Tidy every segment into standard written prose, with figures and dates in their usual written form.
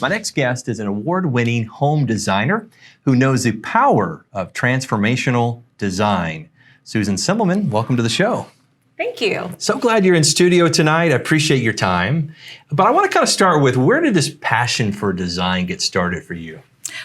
My next guest is an award-winning home designer who knows the power of transformational design. Susan Semmelmann, welcome to the show. Thank you. So glad you're in studio tonight. I appreciate your time. But I want to kind of start with, where did this passion for design get started for you?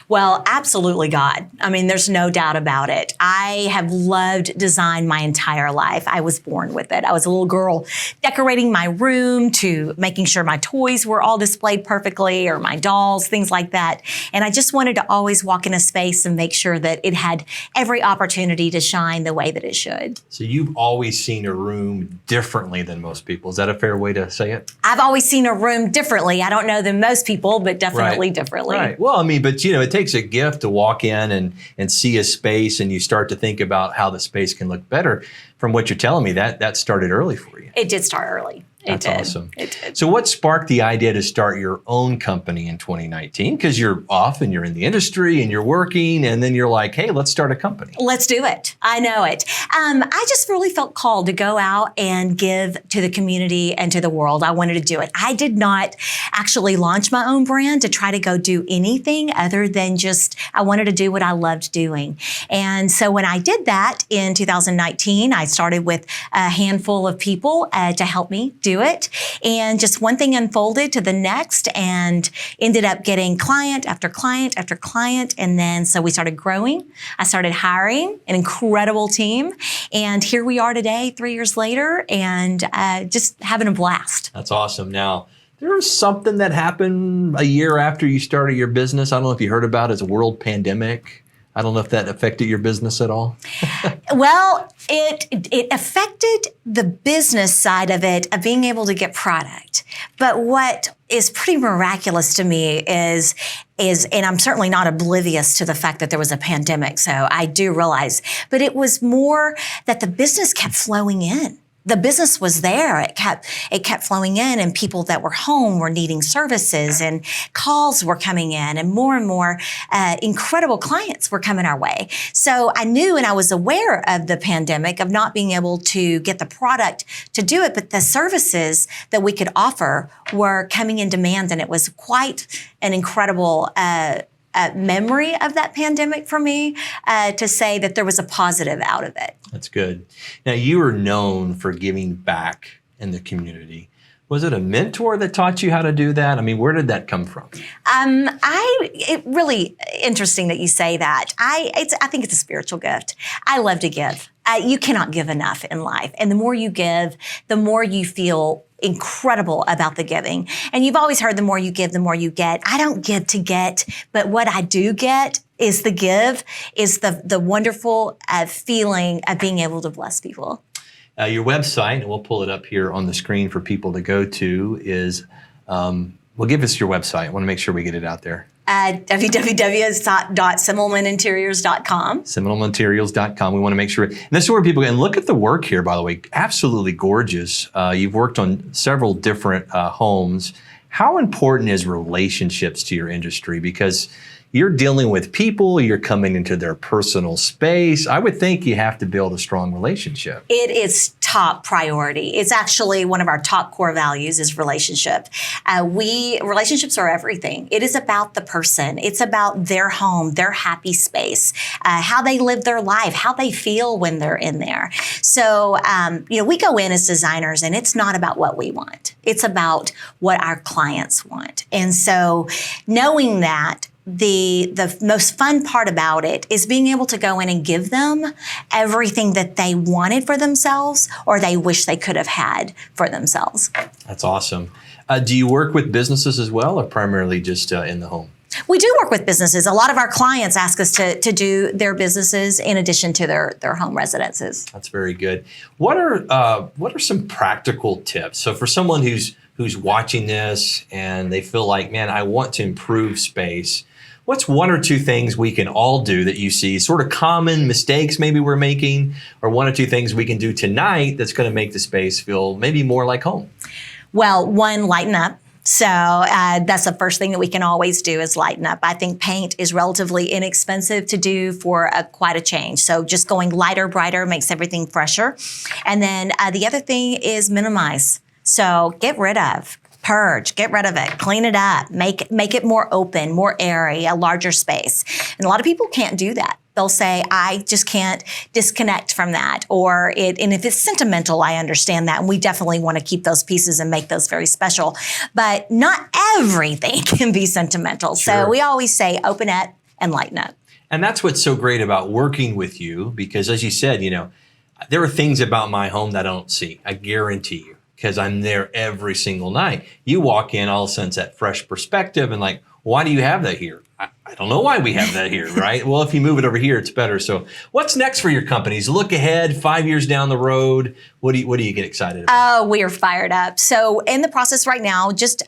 Well, absolutely God. I mean, there's no doubt about it. I have loved design my entire life. I was born with it. I was a little girl decorating my room to making sure my toys were all displayed perfectly, or my dolls, things like that. And I just wanted to always walk in a space and make sure that it had every opportunity to shine the way that it should. So you've always seen a room differently than most people. Is that a fair way to say it? I've always seen a room differently. I don't know than most people, but definitely differently. Right. Well, I mean, but it takes a gift to walk in and see a space, and you start to think about how the space can look better. From what you're telling me, that started early for you. It did start early. That's awesome. It did. So what sparked the idea to start your own company in 2019? Because you're off and you're in the industry and you're working, and then you're like, hey, let's start a company. Let's do it. I know it. I just really felt called to go out and give to the community and to the world. I wanted to do it. I did not actually launch my own brand to try to go do anything other than just, I wanted to do what I loved doing. And so when I did that in 2019, I started with a handful of people to help me do it. And just one thing unfolded to the next, and ended up getting client after client after client. And then so we started growing. I started hiring an incredible team. And here we are today, 3 years later, and just having a blast. That's awesome. Now, there was something that happened a year after you started your business. I don't know if you heard about it. It's a world pandemic. I don't know if that affected your business at all. Well, it affected the business side of it, of being able to get product. But what is pretty miraculous to me is, and I'm certainly not oblivious to the fact that there was a pandemic, so I do realize, but it was more that the business kept flowing in. The business was there. It kept flowing in, and people that were home were needing services, and calls were coming in, and more incredible clients were coming our way. So I knew, and I was aware of the pandemic, of not being able to get the product to do it, but the services that we could offer were coming in demand, and it was quite an incredible memory of that pandemic for me, to say that there was a positive out of it. That's good. Now, you are known for giving back in the community. Was it a mentor that taught you how to do that? I mean, where did that come from? It really interesting that you say that. I think it's a spiritual gift. I love to give. You cannot give enough in life. And the more you give, the more you feel incredible about the giving. And you've always heard the more you give, the more you get. I don't give to get, but what I do get is the wonderful feeling of being able to bless people. Your website, and we'll pull it up here on the screen for people to go to, is, well, give us your website. I want to make sure we get it out there. www.semmelmanninteriors.com. Semmelmanninteriors.com. We want to make sure. And this is where people can look at the work here, by the way. Absolutely gorgeous. You've worked on several different homes. How important is relationships to your industry? Because you're dealing with people, you're coming into their personal space. I would think you have to build a strong relationship. It is top priority. It's actually one of our top core values is relationship. Relationships are everything. It is about the person. It's about their home, their happy space, how they live their life, how they feel when they're in there. So, we go in as designers, and it's not about what we want. It's about what our clients want. And so knowing that, the most fun part about it is being able to go in and give them everything that they wanted for themselves, or they wish they could have had for themselves. That's awesome. Do you work with businesses as well, or primarily just in the home? We do work with businesses. A lot of our clients ask us to do their businesses in addition to their home residences. That's very good. What are some practical tips? So for someone who's watching this and they feel like, man, I want to improve space, what's one or two things we can all do that you see, sort of common mistakes maybe we're making, or one or two things we can do tonight that's going to make the space feel maybe more like home? Well, one, lighten up. So that's the first thing that we can always do is lighten up. I think paint is relatively inexpensive to do for quite a change. So just going lighter, brighter makes everything fresher. And then the other thing is minimize. So get rid of. purge, get rid of it, clean it up, make it more open, more airy, a larger space. And a lot of people can't do that. They'll say, I just can't disconnect from that. And if it's sentimental, I understand that. And we definitely want to keep those pieces and make those very special. But not everything can be sentimental. Sure. So we always say, open it and lighten up. And that's what's so great about working with you, because as you said, there are things about my home that I don't see. I guarantee you, because I'm there every single night. You walk in, all of a sudden it's that fresh perspective and like, why do you have that here? I don't know why we have that here, right? Well, if you move it over here, it's better. So what's next for your companies? Look ahead, 5 years down the road. What do you get excited about? Oh, we are fired up. So in the process right now, just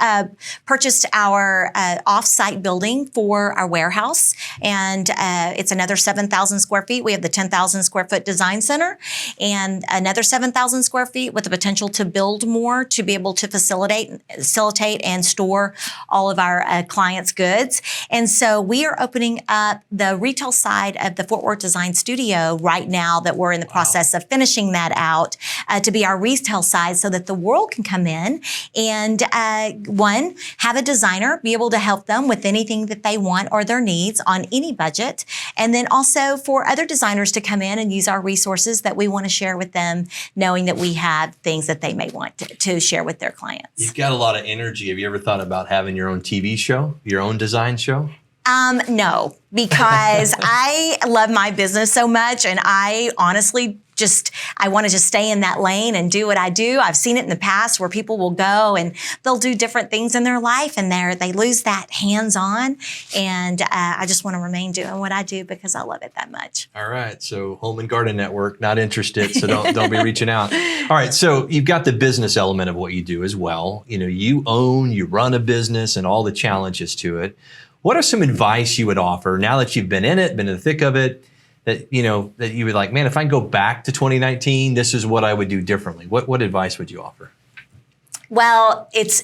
purchased our off-site building for our warehouse. And it's another 7,000 square feet. We have the 10,000 square foot design center and another 7,000 square feet with the potential to build more to be able to facilitate and store all of our clients' goods. And so we are opening up the retail side of the Fort Worth Design Studio right now that we're in the process of finishing that out to be our retail side so that the world can come in and have a designer be able to help them with anything that they want or their needs on any budget. And then also for other designers to come in and use our resources that we want to share with them, knowing that we have things that they may want to share with their clients. You've got a lot of energy. Have you ever thought about having your own TV show, your own design show? No, because I love my business so much, and I honestly I want to just stay in that lane and do what I do. I've seen it in the past where people will go and they'll do different things in their life and they lose that hands-on. And I just want to remain doing what I do because I love it that much. All right. So Home and Garden Network, not interested. So don't be reaching out. All right. So you've got the business element of what you do as well. You run a business and all the challenges to it. What are some advice you would offer now that you've been in it, been in the thick of it, that you would like, man, if I go back to 2019, this is what I would do differently? What advice would you offer? Well, it's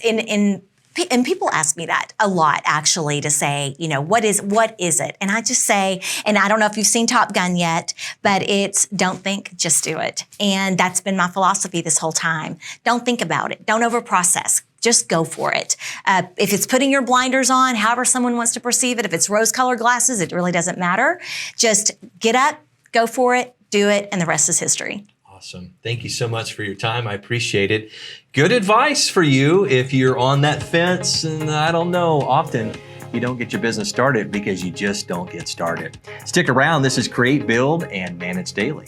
and people ask me that a lot, actually, to say, what is it? And I just say, and I don't know if you've seen Top Gun yet, but it's don't think, just do it. And that's been my philosophy this whole time. Don't think about it. Don't overprocess. Just go for it. If it's putting your blinders on, however someone wants to perceive it, if it's rose-colored glasses, it really doesn't matter. Just get up, go for it, do it, and the rest is history. Awesome. Thank you so much for your time. I appreciate it. Good advice for you if you're on that fence, and I don't know, often you don't get your business started because you just don't get started. Stick around. This is Create, Build, and Manage Daily.